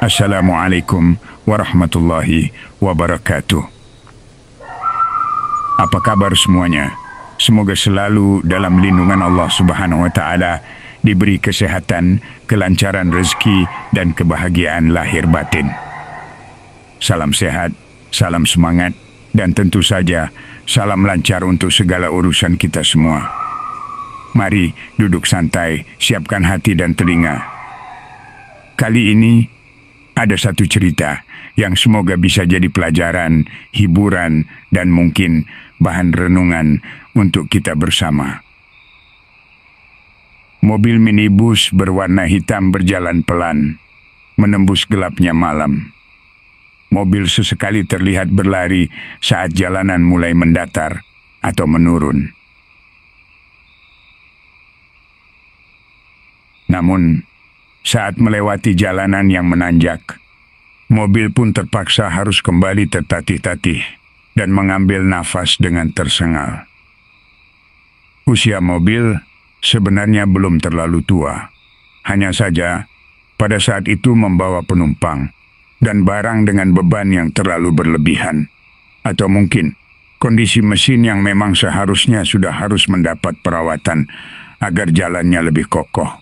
Assalamualaikum warahmatullahi wabarakatuh. Apa kabar semuanya? Semoga selalu dalam lindungan Allah Subhanahu wa taala, diberi kesehatan, kelancaran rezeki dan kebahagiaan lahir batin. Salam sehat, salam semangat, dan tentu saja salam lancar untuk segala urusan kita semua. Mari duduk santai, siapkan hati dan telinga. Kali ini ada satu cerita yang semoga bisa jadi pelajaran, hiburan, dan mungkin bahan renungan untuk kita bersama. Mobil minibus berwarna hitam berjalan pelan, menembus gelapnya malam. Mobil sesekali terlihat berlari saat jalanan mulai mendatar atau menurun. Namun, saat melewati jalanan yang menanjak, mobil pun terpaksa harus kembali tertatih-tatih dan mengambil nafas dengan tersengal. Usia mobil sebenarnya belum terlalu tua. Hanya saja, pada saat itu membawa penumpang dan barang dengan beban yang terlalu berlebihan. Atau mungkin kondisi mesin yang memang seharusnya sudah harus mendapat perawatan agar jalannya lebih kokoh.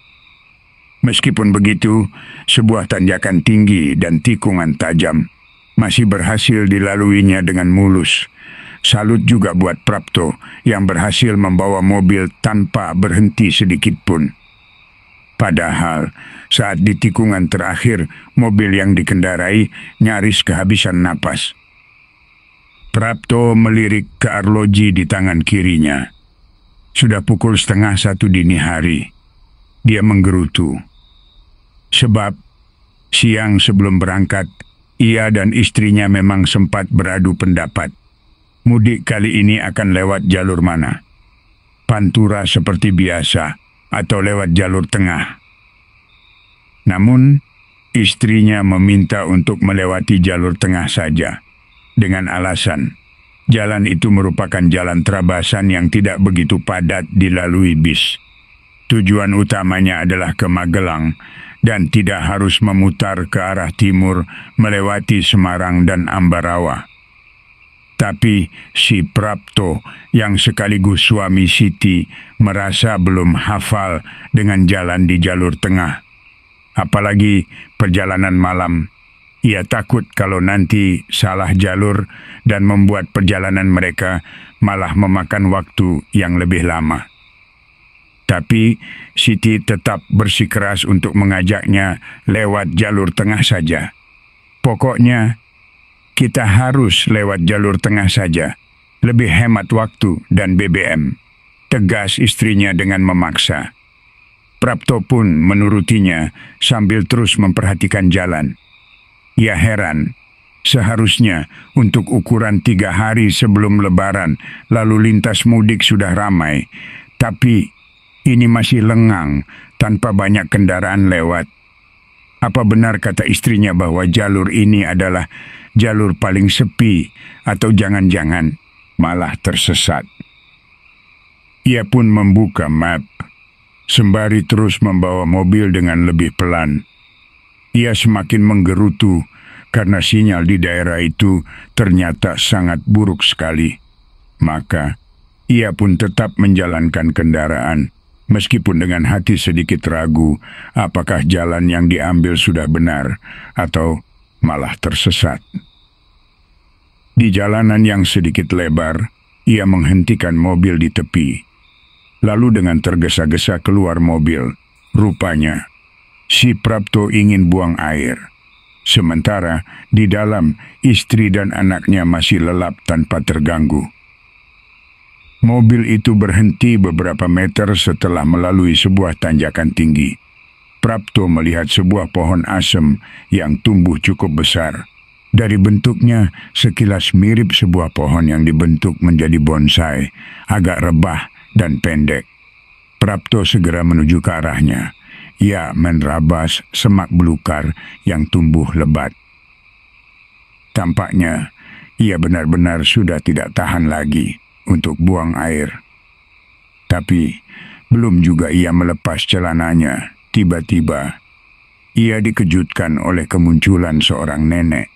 Meskipun begitu, sebuah tanjakan tinggi dan tikungan tajam masih berhasil dilaluinya dengan mulus. Salut juga buat Prapto yang berhasil membawa mobil tanpa berhenti sedikit pun. Padahal saat di tikungan terakhir, mobil yang dikendarai nyaris kehabisan napas. Prapto melirik ke arloji di tangan kirinya. Sudah pukul 12:30 dini hari. Dia menggerutu. Sebab siang sebelum berangkat, ia dan istrinya memang sempat beradu pendapat. Mudik kali ini akan lewat jalur mana? Pantura seperti biasa atau lewat jalur tengah? Namun, istrinya meminta untuk melewati jalur tengah saja, dengan alasan jalan itu merupakan jalan terabasan yang tidak begitu padat dilalui bis. Tujuan utamanya adalah ke Magelang dan tidak harus memutar ke arah timur melewati Semarang dan Ambarawa. Tapi si Prapto yang sekaligus suami Siti merasa belum hafal dengan jalan di jalur tengah. Apalagi perjalanan malam. Ia takut kalau nanti salah jalur dan membuat perjalanan mereka malah memakan waktu yang lebih lama. Tapi Siti tetap bersikeras untuk mengajaknya lewat jalur tengah saja. Pokoknya, kita harus lewat jalur tengah saja. Lebih hemat waktu dan BBM. Tegas istrinya dengan memaksa. Prapto pun menurutinya sambil terus memperhatikan jalan. Ia heran, seharusnya untuk ukuran 3 hari sebelum Lebaran, lalu lintas mudik sudah ramai. Tapi ini masih lengang, tanpa banyak kendaraan lewat. Apa benar kata istrinya bahwa jalur ini adalah jalur paling sepi, atau jangan-jangan malah tersesat? Ia pun membuka map, sembari terus membawa mobil dengan lebih pelan. Ia semakin menggerutu, karena sinyal di daerah itu ternyata sangat buruk sekali. Maka, ia pun tetap menjalankan kendaraan, meskipun dengan hati sedikit ragu apakah jalan yang diambil sudah benar atau malah tersesat. Di jalanan yang sedikit lebar, ia menghentikan mobil di tepi. Lalu dengan tergesa-gesa keluar mobil, rupanya si Prapto ingin buang air. Sementara di dalam istri dan anaknya masih lelap tanpa terganggu. Mobil itu berhenti beberapa meter setelah melalui sebuah tanjakan tinggi. Prapto melihat sebuah pohon asem yang tumbuh cukup besar. Dari bentuknya, sekilas mirip sebuah pohon yang dibentuk menjadi bonsai, agak rebah dan pendek. Prapto segera menuju ke arahnya. Ia menerabas semak belukar yang tumbuh lebat. Tampaknya, ia benar-benar sudah tidak tahan lagi untuk buang air. Tapi belum juga ia melepas celananya, tiba-tiba ia dikejutkan oleh kemunculan seorang nenek.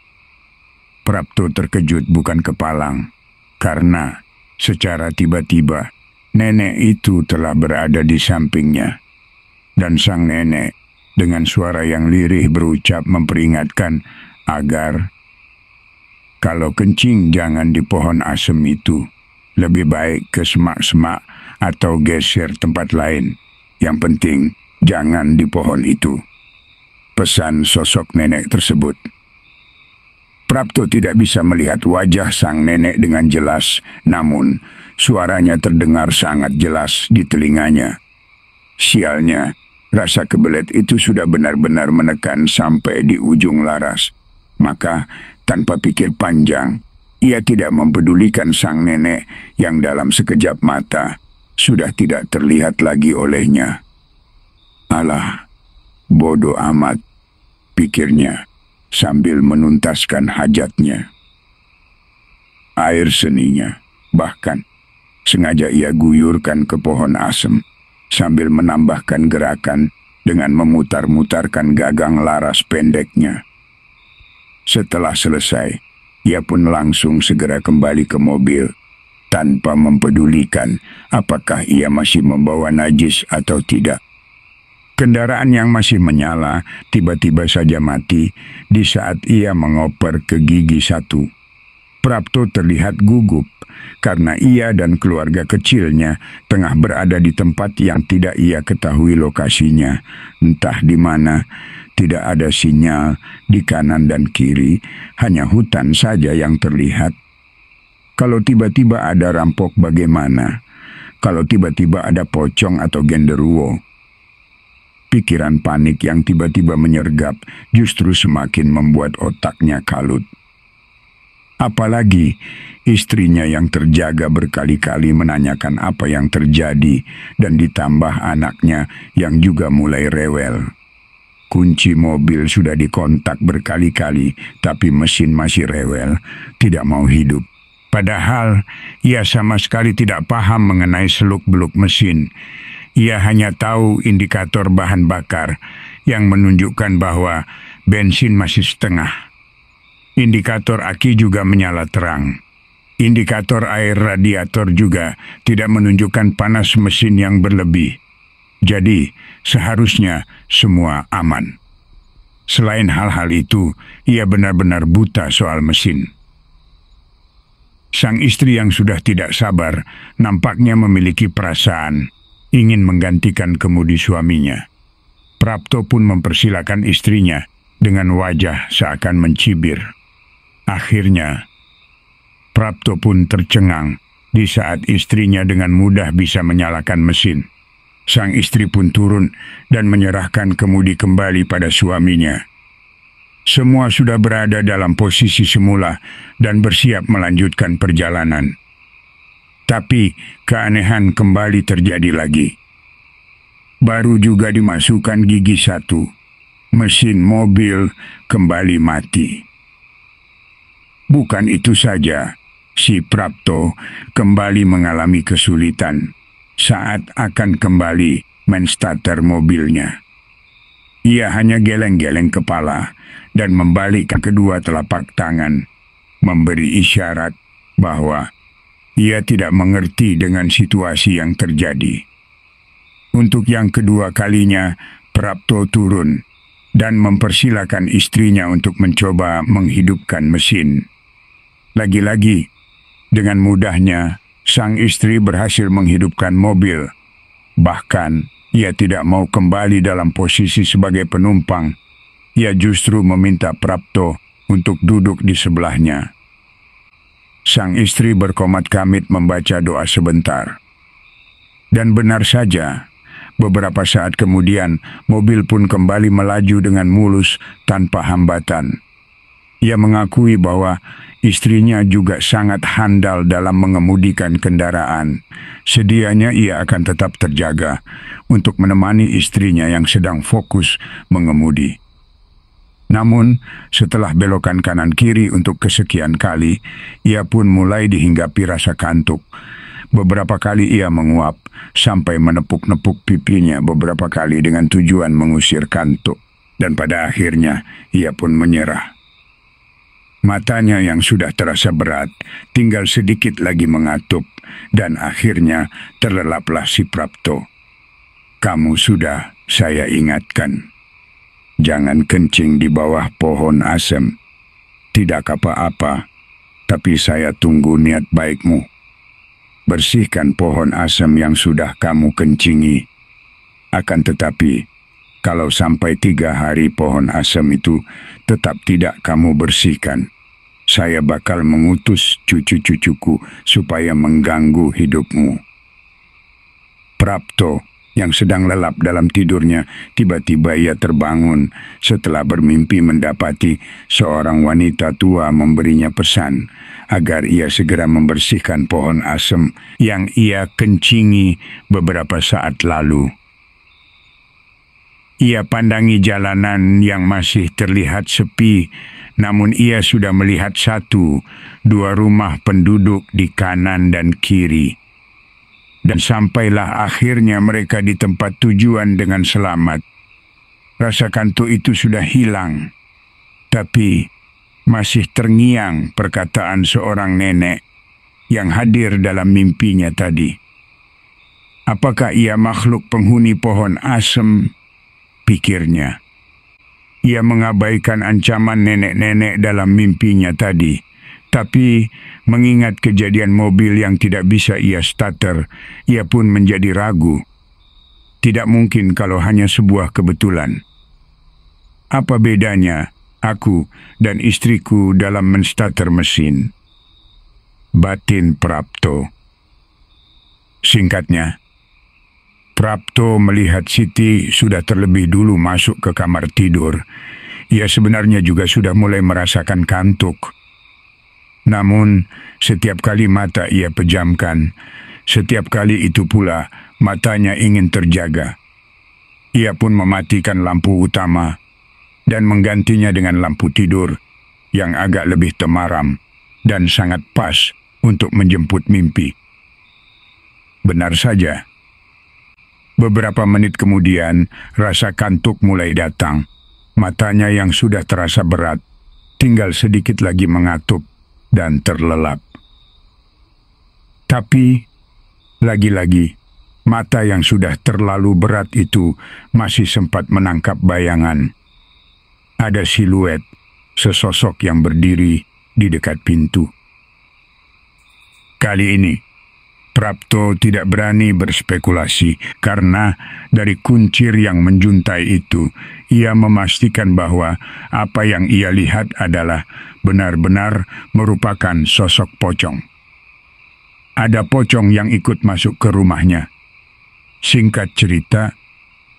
Prapto terkejut bukan kepalang, karena secara tiba-tiba nenek itu telah berada di sampingnya. Dan sang nenek dengan suara yang lirih berucap memperingatkan agar kalau kencing jangan di pohon asem itu. Lebih baik ke semak-semak atau geser tempat lain. Yang penting jangan di pohon itu. Pesan sosok nenek tersebut. Prapto tidak bisa melihat wajah sang nenek dengan jelas, namun suaranya terdengar sangat jelas di telinganya. Sialnya, rasa kebelet itu sudah benar-benar menekan sampai di ujung laras. Maka, tanpa pikir panjang, ia tidak mempedulikan sang nenek yang dalam sekejap mata sudah tidak terlihat lagi olehnya. Alah, bodoh amat, pikirnya sambil menuntaskan hajatnya. Air seninya, bahkan sengaja ia guyurkan ke pohon asem sambil menambahkan gerakan dengan memutar-mutarkan gagang laras pendeknya. Setelah selesai, ia pun langsung segera kembali ke mobil tanpa mempedulikan apakah ia masih membawa najis atau tidak. Kendaraan yang masih menyala tiba-tiba saja mati di saat ia mengoper ke gigi satu. Prapto terlihat gugup karena ia dan keluarga kecilnya tengah berada di tempat yang tidak ia ketahui lokasinya, entah di mana. Tidak ada sinyal di kanan dan kiri, hanya hutan saja yang terlihat. Kalau tiba-tiba ada rampok bagaimana? Kalau tiba-tiba ada pocong atau genderuwo? Pikiran panik yang tiba-tiba menyergap justru semakin membuat otaknya kalut. Apalagi istrinya yang terjaga berkali-kali menanyakan apa yang terjadi dan ditambah anaknya yang juga mulai rewel. Kunci mobil sudah dikontak berkali-kali, tapi mesin masih rewel, tidak mau hidup. Padahal ia sama sekali tidak paham mengenai seluk-beluk mesin. Ia hanya tahu indikator bahan bakar yang menunjukkan bahwa bensin masih setengah. Indikator aki juga menyala terang. Indikator air radiator juga tidak menunjukkan panas mesin yang berlebih. Jadi, seharusnya semua aman. Selain hal-hal itu, ia benar-benar buta soal mesin. Sang istri yang sudah tidak sabar nampaknya memiliki perasaan ingin menggantikan kemudi suaminya. Prapto pun mempersilakan istrinya dengan wajah seakan mencibir. Akhirnya, Prapto pun tercengang di saat istrinya dengan mudah bisa menyalakan mesin. Sang istri pun turun dan menyerahkan kemudi kembali pada suaminya. Semua sudah berada dalam posisi semula dan bersiap melanjutkan perjalanan. Tapi keanehan kembali terjadi lagi. Baru juga dimasukkan gigi satu, mesin mobil kembali mati. Bukan itu saja, si Prapto kembali mengalami kesulitan saat akan kembali menstarter mobilnya. Ia hanya geleng-geleng kepala dan membalikkan kedua telapak tangan, memberi isyarat bahwa ia tidak mengerti dengan situasi yang terjadi. Untuk yang kedua kalinya, Prapto turun dan mempersilakan istrinya untuk mencoba menghidupkan mesin. Lagi-lagi, dengan mudahnya, sang istri berhasil menghidupkan mobil. Bahkan, ia tidak mau kembali dalam posisi sebagai penumpang. Ia justru meminta Prapto untuk duduk di sebelahnya. Sang istri berkomat-kamit membaca doa sebentar. Dan benar saja, beberapa saat kemudian, mobil pun kembali melaju dengan mulus tanpa hambatan. Ia mengakui bahwa istrinya juga sangat handal dalam mengemudikan kendaraan. Sedianya ia akan tetap terjaga untuk menemani istrinya yang sedang fokus mengemudi. Namun, setelah belokan kanan kiri untuk kesekian kali, ia pun mulai dihinggapi rasa kantuk. Beberapa kali ia menguap sampai menepuk-nepuk pipinya beberapa kali dengan tujuan mengusir kantuk. dan pada akhirnya ia pun menyerah. Matanya yang sudah terasa berat tinggal sedikit lagi mengatup dan akhirnya terlelaplah si Prapto. Kamu sudah saya ingatkan. Jangan kencing di bawah pohon asem. Tidak apa-apa, tapi saya tunggu niat baikmu. Bersihkan pohon asem yang sudah kamu kencingi. Akan tetapi, kalau sampai 3 hari pohon asem itu tetap tidak kamu bersihkan, saya bakal mengutus cucu-cucuku supaya mengganggu hidupmu. Prapto yang sedang lelap dalam tidurnya, tiba-tiba ia terbangun setelah bermimpi mendapati seorang wanita tua memberinya pesan agar ia segera membersihkan pohon asem yang ia kencingi beberapa saat lalu. Ia pandangi jalanan yang masih terlihat sepi, namun ia sudah melihat 1-2 rumah penduduk di kanan dan kiri. Dan sampailah akhirnya mereka di tempat tujuan dengan selamat. Rasa kantuk itu sudah hilang, tapi masih terngiang perkataan seorang nenek yang hadir dalam mimpinya tadi. Apakah ia makhluk penghuni pohon asem? Pikirnya. Ia mengabaikan ancaman nenek-nenek dalam mimpinya tadi. Tapi mengingat kejadian mobil yang tidak bisa ia starter, ia pun menjadi ragu. Tidak mungkin kalau hanya sebuah kebetulan. Apa bedanya aku dan istriku dalam menstarter mesin? Batin Prapto. Singkatnya, Prapto melihat Siti sudah terlebih dulu masuk ke kamar tidur. Ia sebenarnya juga sudah mulai merasakan kantuk. Namun, setiap kali mata ia pejamkan, setiap kali itu pula matanya ingin terjaga. Ia pun mematikan lampu utama dan menggantinya dengan lampu tidur yang agak lebih temaram dan sangat pas untuk menjemput mimpi. Benar saja. Beberapa menit kemudian, rasa kantuk mulai datang. Matanya yang sudah terasa berat, tinggal sedikit lagi mengatup dan terlelap. Tapi, lagi-lagi, mata yang sudah terlalu berat itu masih sempat menangkap bayangan. Ada siluet, sesosok yang berdiri di dekat pintu. Kali ini, Prapto tidak berani berspekulasi karena dari kuncir yang menjuntai itu, ia memastikan bahwa apa yang ia lihat adalah benar-benar merupakan sosok pocong. Ada pocong yang ikut masuk ke rumahnya. Singkat cerita,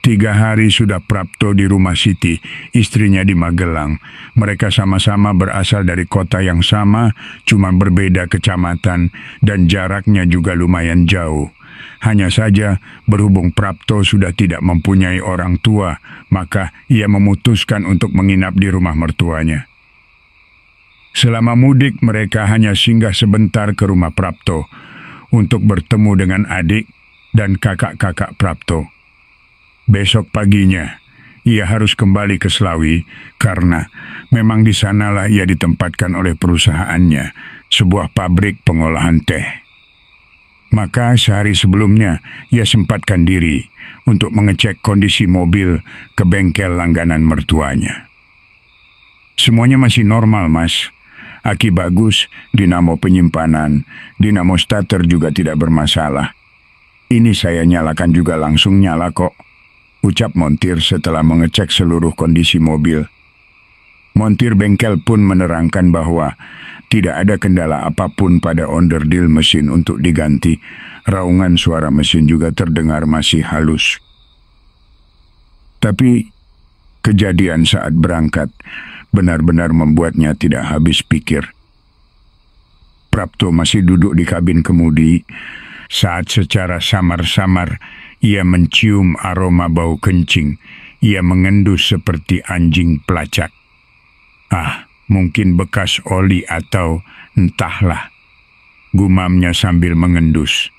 3 hari sudah Prapto di rumah Siti, istrinya di Magelang. Mereka sama-sama berasal dari kota yang sama, cuma berbeda kecamatan dan jaraknya juga lumayan jauh. Hanya saja, berhubung Prapto sudah tidak mempunyai orang tua, maka ia memutuskan untuk menginap di rumah mertuanya. Selama mudik, mereka hanya singgah sebentar ke rumah Prapto untuk bertemu dengan adik dan kakak-kakak Prapto. Besok paginya, ia harus kembali ke Slawi karena memang di sanalah ia ditempatkan oleh perusahaannya, sebuah pabrik pengolahan teh. Maka sehari sebelumnya, ia sempatkan diri untuk mengecek kondisi mobil ke bengkel langganan mertuanya. Semuanya masih normal, Mas. Aki bagus, dinamo penyimpanan, dinamo starter juga tidak bermasalah. Ini saya nyalakan juga langsung nyala kok, ucap montir setelah mengecek seluruh kondisi mobil. Montir bengkel pun menerangkan bahwa tidak ada kendala apapun pada onderdil mesin untuk diganti. Raungan suara mesin juga terdengar masih halus. Tapi kejadian saat berangkat benar-benar membuatnya tidak habis pikir. Prapto masih duduk di kabin kemudi saat secara samar-samar ia mencium aroma bau kencing. Ia mengendus seperti anjing pelacak. Mungkin bekas oli atau entahlah, gumamnya sambil mengendus.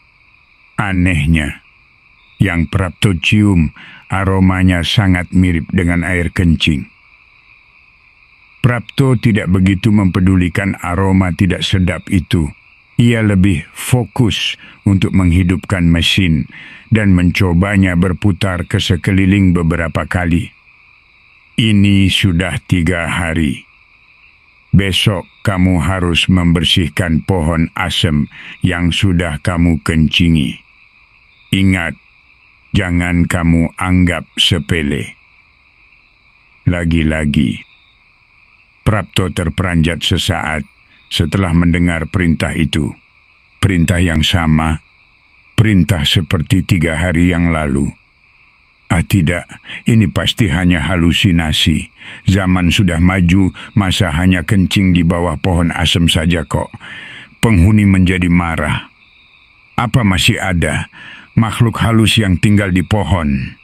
Anehnya, Yang Prapto cium, aromanya sangat mirip dengan air kencing. Prapto tidak begitu mempedulikan aroma tidak sedap itu. Ia lebih fokus untuk menghidupkan mesin dan mencobanya berputar ke sekeliling beberapa kali. Ini sudah 3 hari. Besok kamu harus membersihkan pohon asem yang sudah kamu kencingi. Ingat, jangan kamu anggap sepele. Lagi-lagi, Prapto terperanjat sesaat setelah mendengar perintah itu. Perintah yang sama, perintah seperti 3 hari yang lalu. Tidak, ini pasti hanya halusinasi. Zaman sudah maju, masa hanya kencing di bawah pohon asem saja kok. Penghuni menjadi marah. Apa masih ada makhluk halus yang tinggal di pohon?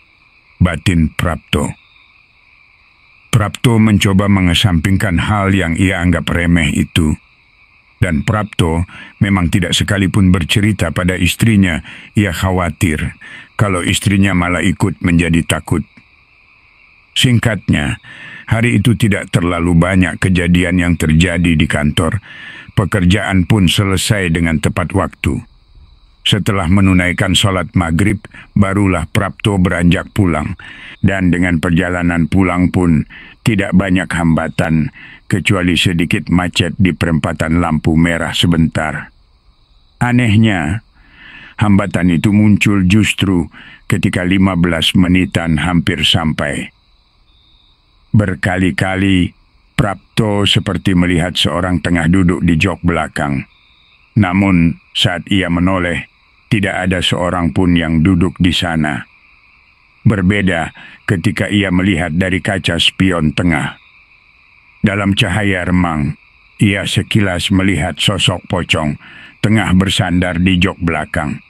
Batin Prapto. Prapto mencoba mengesampingkan hal yang ia anggap remeh itu. Dan Prapto memang tidak sekalipun bercerita pada istrinya. Ia khawatir kalau istrinya malah ikut menjadi takut. Singkatnya, hari itu tidak terlalu banyak kejadian yang terjadi di kantor. Pekerjaan pun selesai dengan tepat waktu. Setelah menunaikan sholat maghrib, barulah Prapto beranjak pulang. Dan dengan perjalanan pulang pun tidak banyak hambatan, kecuali sedikit macet di perempatan lampu merah sebentar. Anehnya, hambatan itu muncul justru ketika 15 menitan hampir sampai. Berkali-kali, Prapto seperti melihat seorang tengah duduk di jok belakang. Namun, saat ia menoleh, tidak ada seorang pun yang duduk di sana. Berbeda ketika ia melihat dari kaca spion tengah. Dalam cahaya remang, ia sekilas melihat sosok pocong tengah bersandar di jok belakang.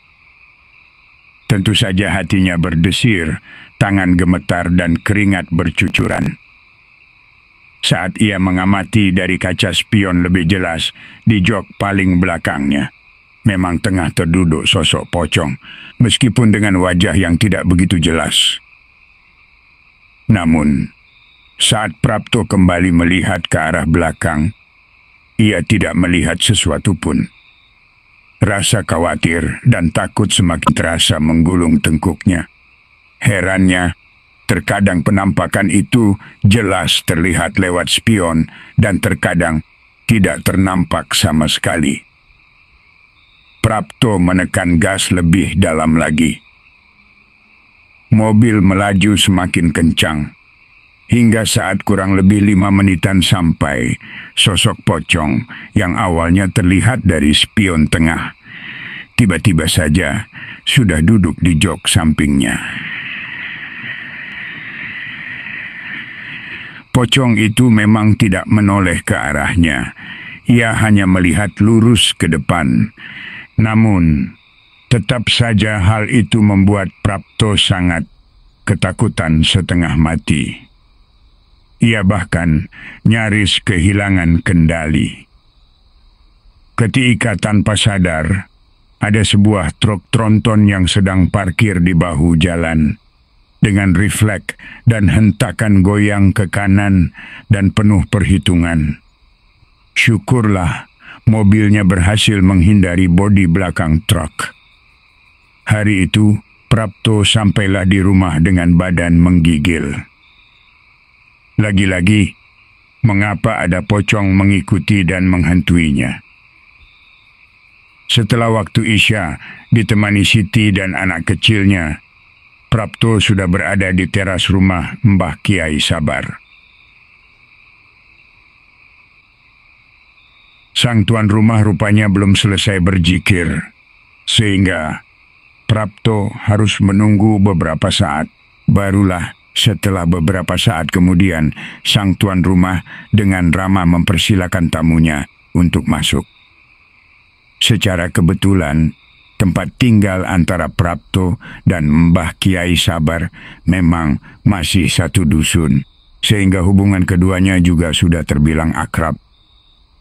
Tentu saja hatinya berdesir, tangan gemetar dan keringat bercucuran. Saat ia mengamati dari kaca spion lebih jelas di jok paling belakangnya, memang tengah terduduk sosok pocong, meskipun dengan wajah yang tidak begitu jelas. Namun, saat Prapto kembali melihat ke arah belakang, ia tidak melihat sesuatu pun. Rasa khawatir dan takut semakin terasa menggulung tengkuknya. Herannya, terkadang penampakan itu jelas terlihat lewat spion dan terkadang tidak ternampak sama sekali. Prapto menekan gas lebih dalam lagi. Mobil melaju semakin kencang. Hingga saat kurang lebih 5 menitan sampai, sosok pocong yang awalnya terlihat dari spion tengah, tiba-tiba saja sudah duduk di jok sampingnya. Pocong itu memang tidak menoleh ke arahnya. Ia hanya melihat lurus ke depan. Namun, tetap saja hal itu membuat Prapto sangat ketakutan setengah mati. Ia bahkan nyaris kehilangan kendali. Ketika tanpa sadar, ada sebuah truk tronton yang sedang parkir di bahu jalan. Dengan refleks dan hentakan goyang ke kanan dan penuh perhitungan. Syukurlah mobilnya berhasil menghindari bodi belakang truk. Hari itu, Prapto sampailah di rumah dengan badan menggigil. Lagi-lagi, mengapa ada pocong mengikuti dan menghantuinya? Setelah waktu Isya, ditemani Siti dan anak kecilnya, Prapto sudah berada di teras rumah Mbah Kiai Sabar. Sang tuan rumah rupanya belum selesai berzikir, sehingga Prapto harus menunggu beberapa saat. Barulah setelah beberapa saat kemudian, sang tuan rumah dengan ramah mempersilakan tamunya untuk masuk. Secara kebetulan, tempat tinggal antara Prapto dan Mbah Kiai Sabar memang masih satu dusun, sehingga hubungan keduanya juga sudah terbilang akrab.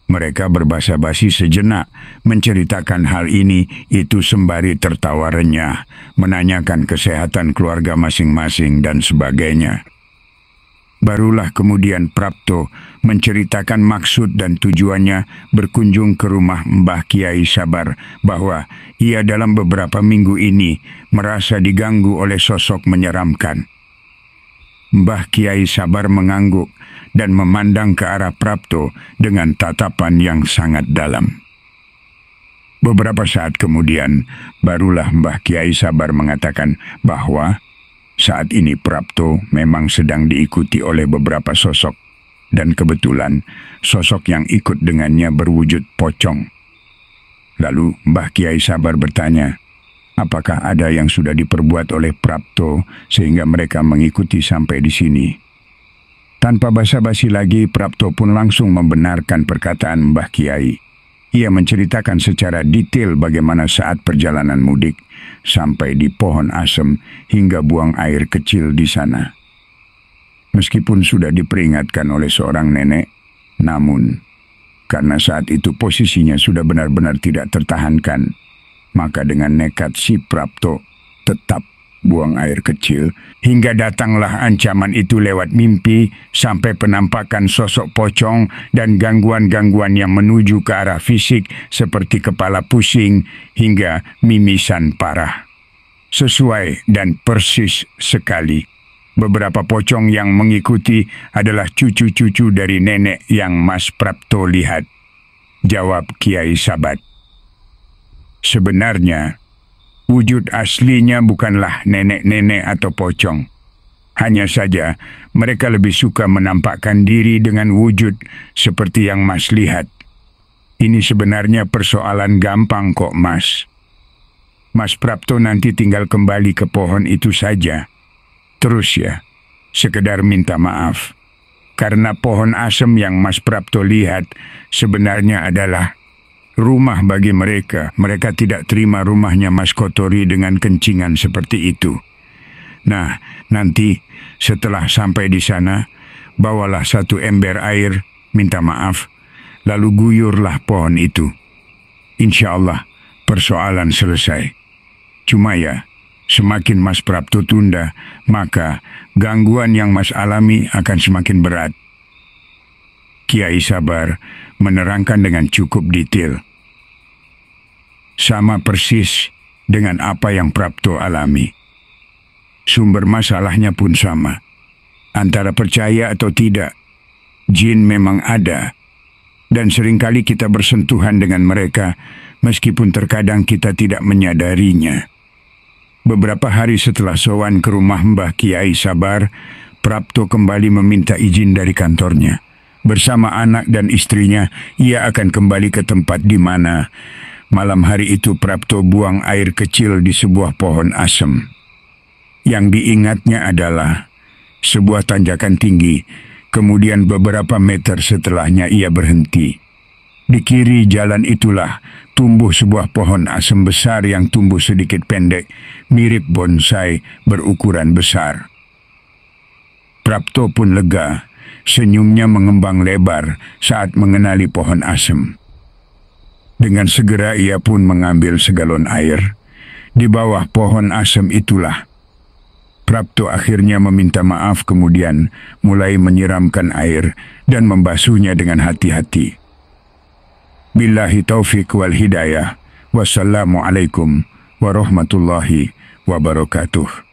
Mereka berbasa-basi sejenak, menceritakan hal ini itu sembari tertawa renyah, menanyakan kesehatan keluarga masing-masing dan sebagainya. Barulah kemudian Prapto menceritakan maksud dan tujuannya berkunjung ke rumah Mbah Kiai Sabar, bahwa ia dalam beberapa minggu ini merasa diganggu oleh sosok menyeramkan. Mbah Kiai Sabar mengangguk dan memandang ke arah Prapto dengan tatapan yang sangat dalam. Beberapa saat kemudian, barulah Mbah Kiai Sabar mengatakan bahwa saat ini Prapto memang sedang diikuti oleh beberapa sosok, dan kebetulan sosok yang ikut dengannya berwujud pocong. Lalu Mbah Kiai Sabar bertanya, apakah ada yang sudah diperbuat oleh Prapto sehingga mereka mengikuti sampai di sini? Tanpa basa-basi lagi, Prapto pun langsung membenarkan perkataan Mbah Kiai. Ia menceritakan secara detail bagaimana saat perjalanan mudik sampai di pohon asem hingga buang air kecil di sana. Meskipun sudah diperingatkan oleh seorang nenek, namun karena saat itu posisinya sudah benar-benar tidak tertahankan, maka dengan nekat si Prapto tetap buang air kecil, hingga datanglah ancaman itu lewat mimpi sampai penampakan sosok pocong dan gangguan-gangguan yang menuju ke arah fisik seperti kepala pusing hingga mimisan parah. Sesuai dan persis sekali. Beberapa pocong yang mengikuti adalah cucu-cucu dari nenek yang Mas Prapto lihat, jawab Kiai Sabat. Sebenarnya, wujud aslinya bukanlah nenek-nenek atau pocong. Hanya saja mereka lebih suka menampakkan diri dengan wujud seperti yang Mas lihat. Ini sebenarnya persoalan gampang kok, Mas. Mas Prapto nanti tinggal kembali ke pohon itu saja. Terus ya, sekedar minta maaf. Karena pohon asem yang Mas Prapto lihat sebenarnya adalah rumah bagi mereka. Mereka tidak terima rumahnya Mas kotori dengan kencingan seperti itu. Nah, nanti setelah sampai di sana, bawalah satu ember air, minta maaf, lalu guyurlah pohon itu. Insya Allah, persoalan selesai. Cuma ya, semakin Mas Prapto tunda, maka gangguan yang Mas alami akan semakin berat. Kiai Sabar menerangkan dengan cukup detail. Sama persis dengan apa yang Prapto alami. Sumber masalahnya pun sama. Antara percaya atau tidak, jin memang ada. Dan seringkali kita bersentuhan dengan mereka, meskipun terkadang kita tidak menyadarinya. Beberapa hari setelah sowan ke rumah Mbah Kiai Sabar, Prapto kembali meminta izin dari kantornya. Bersama anak dan istrinya, ia akan kembali ke tempat di mana malam hari itu Prapto buang air kecil di sebuah pohon asem. Yang diingatnya adalah sebuah tanjakan tinggi, kemudian beberapa meter setelahnya ia berhenti. Di kiri jalan itulah tumbuh sebuah pohon asem besar yang tumbuh sedikit pendek, mirip bonsai berukuran besar. Prapto pun lega, senyumnya mengembang lebar saat mengenali pohon asem. Dengan segera ia pun mengambil segalon air. Di bawah pohon asem itulah Prapto akhirnya meminta maaf, kemudian mulai menyiramkan air dan membasuhnya dengan hati-hati. Billahi taufiq wal hidayah. Wassalamualaikum warahmatullahi wabarakatuh.